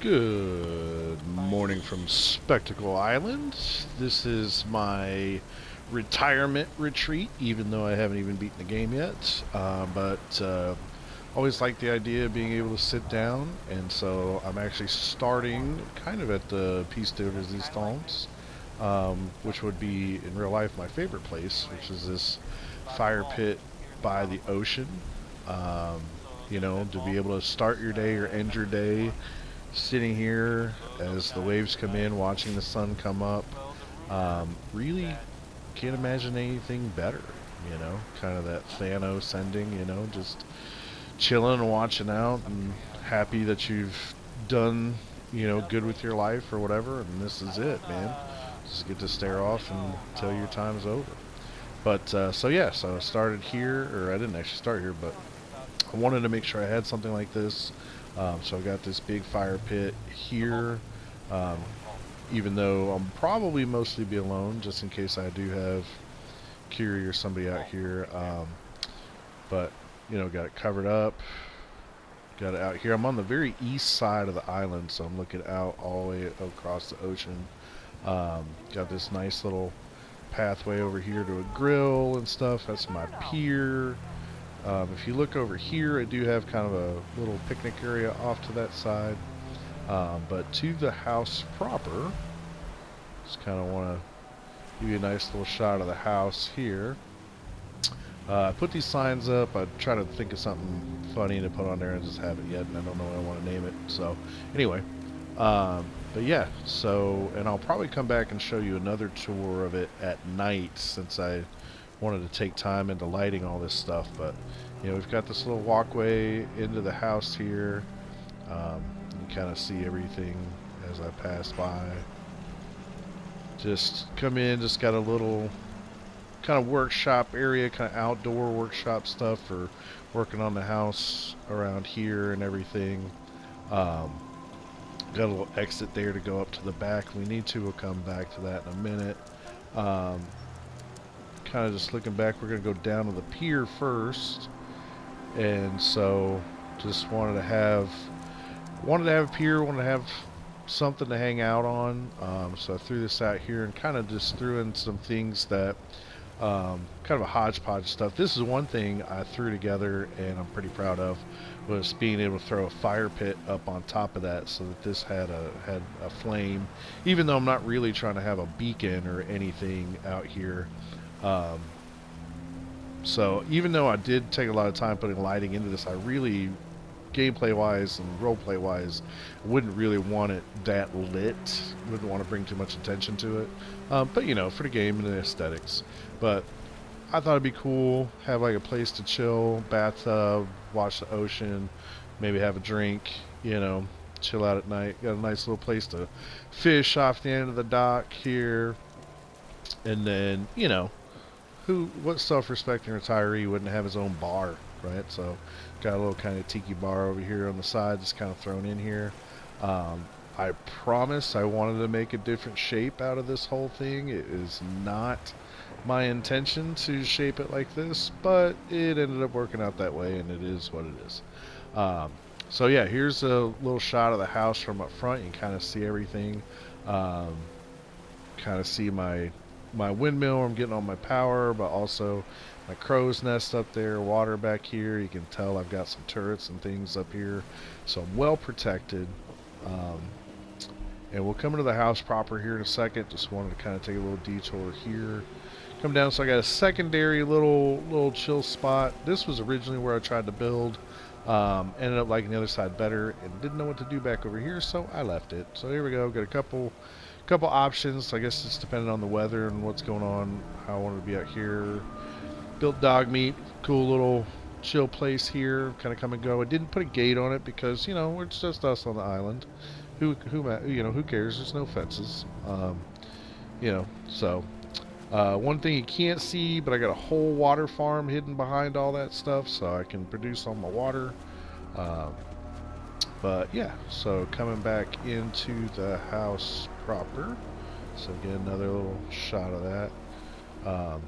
Good morning from Spectacle Island. This is my retirement retreat, even though I haven't even beaten the game yet. But always like the idea of being able to sit down, and so I'm actually starting kind of at the Piece de Resistance, which would be in real life my favorite place, which is this fire pit by the ocean. Um, to be able to start your day or end your day sitting here as the waves come in, watching the sun come up. Really can't imagine anything better. Kind of that Thanos ending. Just chilling and watching out, and happy that you've done good with your life or whatever. And this is it, man. Just get to stare off until your time's over. So I started here, or I didn't actually start here, but I wanted to make sure I had something like this. So I got this big fire pit here. Um, Even though I'll probably mostly be alone, just in case I do have Kiri or somebody out here. But got it covered up. Got it out here. I'm on the very east side of the island, so I'm looking out all the way across the ocean. Got this nice little pathway over here to a grill and stuff. That's my pier. If you look over here, I do have kind of a little picnic area off to that side. But to the house proper, just kind of want to give you a nice little shot of the house here. I put these signs up. I try to think of something funny to put on there and just have it yet, and I don't know what I want to name it. So, anyway, but yeah. And I'll probably come back and show you another tour of it at night, since I wanted to take time into lighting all this stuff. But we've got this little walkway into the house here. You kind of see everything as I pass by. Just come in, just got a little kind of workshop area, kind of outdoor workshop stuff for working on the house around here and everything. Um, got a little exit there to go up to the back. We need to. We'll come back to that in a minute. Kind of just looking back, we're going to go down to the pier first. And so just wanted to have a pier, wanted to have something to hang out on. So I threw this out here and kind of just threw in some things that kind of a hodgepodge stuff. This is one thing I threw together and I'm pretty proud of, was being able to throw a fire pit up on top of that, so that this had a flame, even though I'm not really trying to have a beacon or anything out here. Um, so even though I did take a lot of time putting lighting into this, I really, gameplay wise and roleplay wise, wouldn't really want it that lit. Wouldn't want to bring too much attention to it. But for the game and the aesthetics. But I thought it'd be cool, have like a place to chill, bathtub, watch the ocean, maybe have a drink, chill out at night. Got a nice little place to fish off the end of the dock here. And then, what self-respecting retiree wouldn't have his own bar, right? So got a little kind of tiki bar over here on the side, just kind of thrown in here. I promise I wanted to make a different shape out of this whole thing. It is not my intention to shape it like this, but it ended up working out that way, and it is what it is. Um, so yeah, here's a little shot of the house from up front. You can kind of see everything. Um, Kind of see my windmill where I'm getting all my power, but also my crow's nest up there, water back here. You can tell I've got some turrets and things up here, so I'm well protected. Um, and we'll come into the house proper here in a second. Just wanted to kind of take a little detour here. Come down, so I got a secondary little chill spot. This was originally where I tried to build. Ended up liking the other side better and didn't know what to do back over here, so I left it. So here we go. Got a couple options. I guess it's depending on the weather and what's going on, how I wanted to be out here. Built dog meat, cool little chill place here, kind of come and go. I didn't put a gate on it because it's just us on the island. Who cares? There's no fences. So one thing you can't see, but I got a whole water farm hidden behind all that stuff, so I can produce all my water. Um, but yeah, so coming back into the house proper. So get another little shot of that. Um,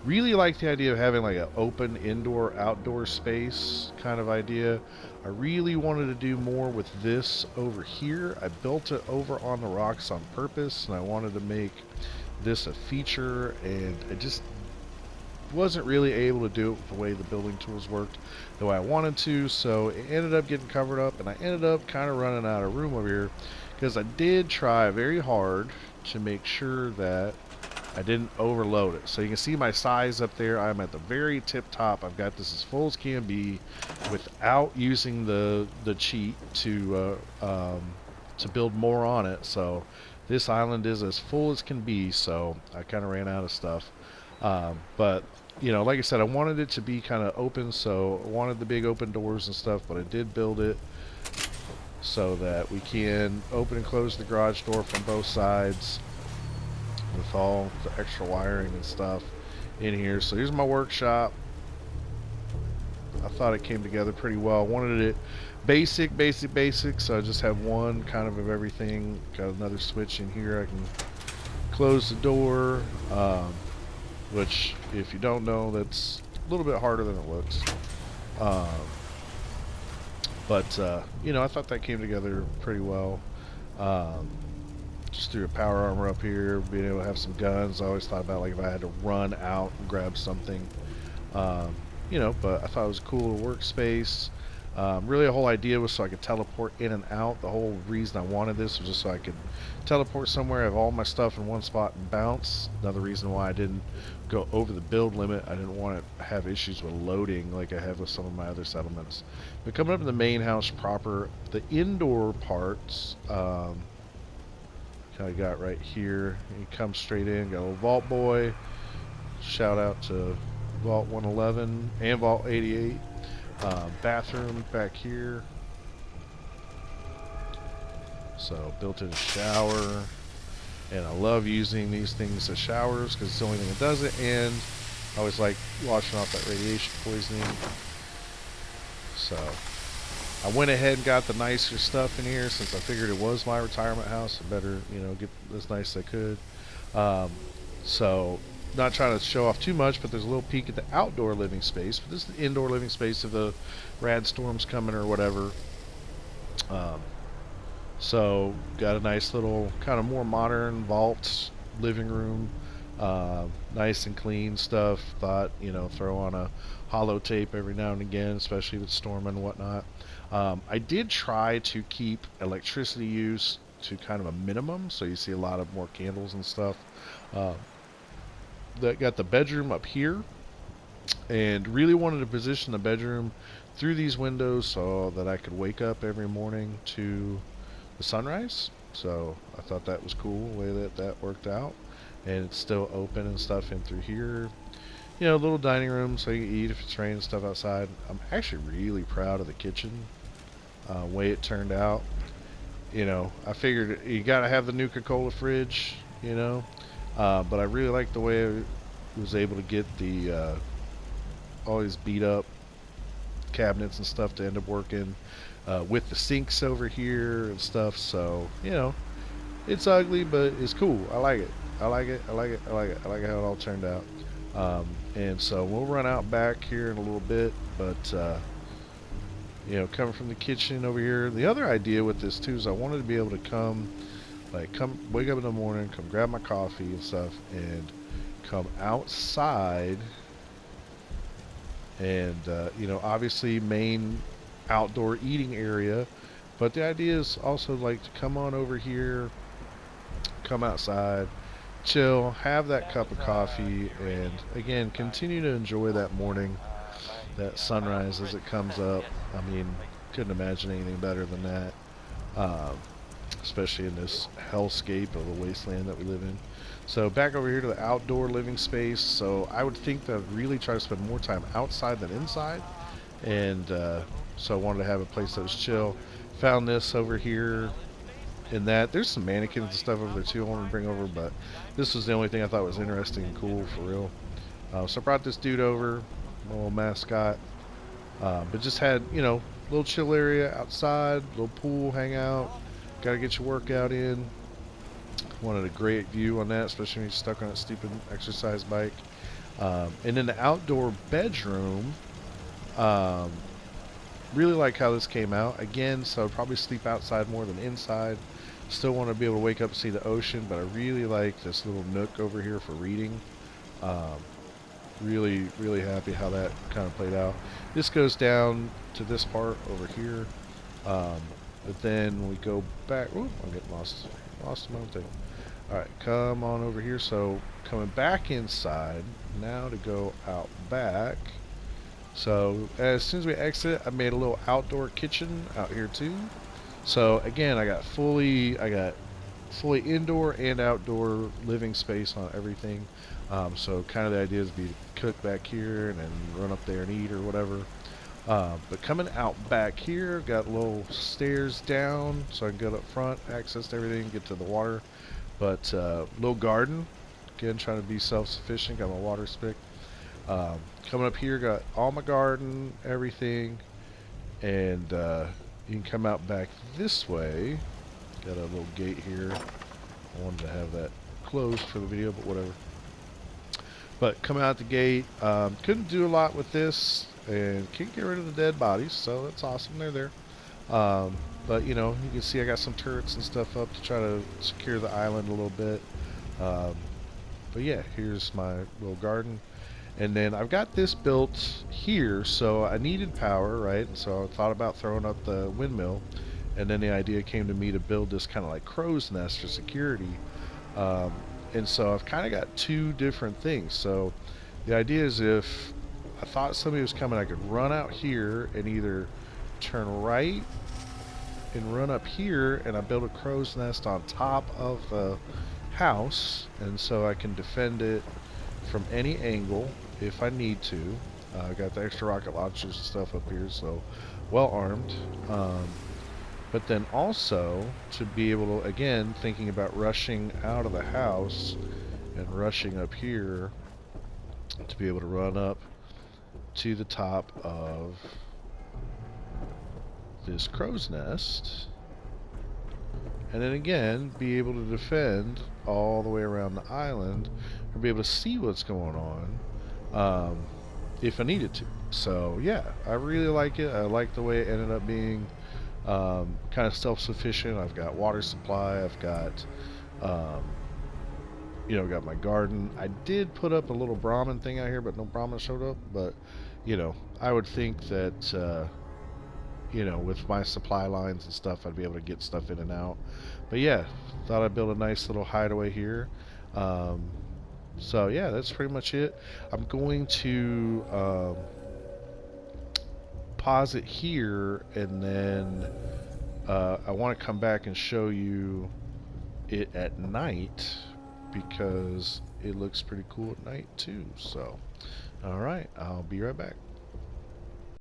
Really like the idea of having like an open indoor outdoor space kind of idea. I really wanted to do more with this over here. I built it over on the rocks on purpose, and I wanted to make this a feature, and I just wasn't really able to do it the way the building tools worked the way I wanted to, so it ended up getting covered up, and I ended up kind of running out of room over here because I did try very hard to make sure that I didn't overload it. So you can see my size up there. I'm at the very tip top. I've got this as full as can be without using the cheat to build more on it. So this island is as full as can be. So I kind of ran out of stuff. But you know, like I said, I wanted it to be kind of open, so I wanted the big open doors and stuff, but I did build it so that we can open and close the garage door from both sides with all the extra wiring and stuff in here. So here's my workshop. I thought it came together pretty well. Wanted it basic, so I just have one kind of everything. Got another switch in here. I can close the door, which, if you don't know, that's a little bit harder than it looks. But you know, I thought that came together pretty well. Just threw a power armor up here, being able to have some guns. I always thought about like if I had to run out and grab something, you know, but I thought it was a cool workspace. Really the whole idea was so I could teleport in and out. The whole reason I wanted this was just so I could teleport somewhere, have all my stuff in one spot and bounce. Another reason why I didn't go over the build limit, I didn't want to have issues with loading like I have with some of my other settlements. But coming up to the main house proper, the indoor parts, kind of got right here. You come straight in, got a little Vault Boy. Shout out to Vault 111 and Vault 88. Bathroom back here. So built-in shower. And I love using these things as showers because it's the only thing that does it. And I always like washing off that radiation poisoning. So I went ahead and got the nicer stuff in here since I figured it was my retirement house. I better, you know, get as nice as I could. So not trying to show off too much, but there's a little peek at the outdoor living space. But this is the indoor living space if the rad storm's coming or whatever. So got a nice little kind of more modern vault living room. Nice and clean stuff. Thought, you know, throw on a holo tape every now and again, especially with storming and whatnot. I did try to keep electricity use to kind of a minimum, so you see a lot of more candles and stuff. That got the bedroom up here, and really wanted to position the bedroom through these windows so that I could wake up every morning to the sunrise. So I thought that was cool the way that worked out, and it's still open and stuff in through here. You know, little dining room so you can eat if it's raining and stuff outside. I'm actually really proud of the kitchen, way it turned out. You know, I figured you gotta have the Nuka-Cola fridge, you know, but I really like the way I was able to get the all these beat up cabinets and stuff to end up working with the sinks over here and stuff. So, you know, it's ugly, but it's cool. I like it. I like it. I like it. I like it. I like how it all turned out. And so we'll run out back here in a little bit, but you know, coming from the kitchen over here, the other idea with this too is I wanted to be able to come wake up in the morning, come grab my coffee and stuff, and come outside. And you know, obviously main outdoor eating area, but the idea is also like to come on over here, come outside, chill, have that cup of coffee, and again continue to enjoy that morning, that sunrise as it comes up. I mean, couldn't imagine anything better than that, especially in this hellscape of the wasteland that we live in. So back over here to the outdoor living space. So I would think that I'd really try to spend more time outside than inside, and so I wanted to have a place that was chill. Found this over here. In that there's some mannequins and stuff over there too I wanted to bring over, but this was the only thing I thought was interesting and cool for real. So I brought this dude over, my little mascot, but just had, you know, little chill area outside, little pool, hang out, gotta get your workout in. Wanted a great view on that, especially when you're stuck on that stupid exercise bike. And then the outdoor bedroom, um, really like how this came out. Again, so I'd probably sleep outside more than inside. Still want to be able to wake up and see the ocean, but I really like this little nook over here for reading. Um, really, really happy how that kind of played out. This goes down to this part over here. But then we go back. Ooh, I'm getting lost in my own thing. Alright, come on over here. So coming back inside, now to go out back. So as soon as we exit, I made a little outdoor kitchen out here too. So again, I got fully indoor and outdoor living space on everything. So kind of the idea is to be to cook back here and then run up there and eat or whatever. But coming out back here, got little stairs down so I can go up front, access everything, get to the water. But little garden, again trying to be self-sufficient. Got my water spigot. Coming up here, got all my garden, everything, and you can come out back this way. Got a little gate here. I wanted to have that closed for the video, but whatever. But coming out the gate, couldn't do a lot with this, and can't get rid of the dead bodies, so that's awesome. They're there. But you know, you can see I got some turrets and stuff up to try to secure the island a little bit. But yeah, here's my little garden. And then I've got this built here, so I needed power, right? And so I thought about throwing up the windmill, and then the idea came to me to build this kind of like crow's nest for security. And so I've kind of got two different things. So the idea is if I thought somebody was coming, I could run out here and either turn right and run up here, and I build a crow's nest on top of the house, and so I can defend it from any angle if I need to. I got the extra rocket launchers and stuff up here, so well armed. But then also to be able to, again, thinking about rushing out of the house and rushing up here to be able to run up to the top of this crow's nest, and then again be able to defend all the way around the island or be able to see what's going on if I needed to. So yeah, I really like it. I like the way it ended up being. Kind of self-sufficient. I've got water supply. I've got you know, got my garden. I did put up a little Brahmin thing out here, but no Brahmin showed up. But you know, I would think that you know, with my supply lines and stuff, I'd be able to get stuff in and out. But yeah, thought I'd build a nice little hideaway here. So yeah, that's pretty much it. I'm going to pause it here, and then I want to come back and show you it at night because it looks pretty cool at night too. So alright, I'll be right back.